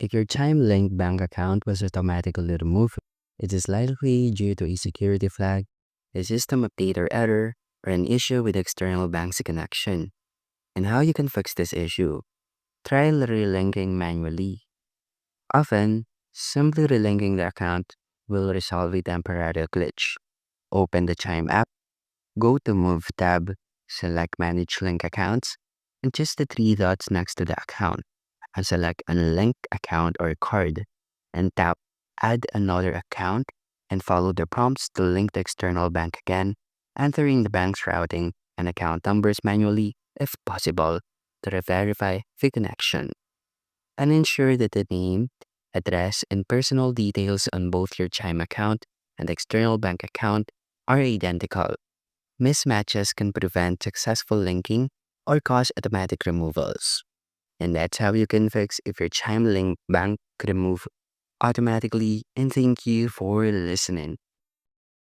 If your Chime-linked bank account was automatically removed, it is likely due to a security flag, a system update or error, or an issue with external bank's connection. And how you can fix this issue? Try relinking manually. Often, simply relinking the account will resolve a temporary glitch. Open the Chime app, go to Move tab, select Manage Link Accounts, and choose the three dots next to the account, and select Unlink Account or Card, and tap Add Another Account, and follow the prompts to link the external bank again, entering the bank's routing and account numbers manually if possible to verify the connection, and ensure that the name, address, and personal details on both your Chime account and external bank account are identical. Mismatches can prevent successful linking or cause automatic removals. And that's how you can fix if your Chime link bank could remove automatically. And thank you for listening.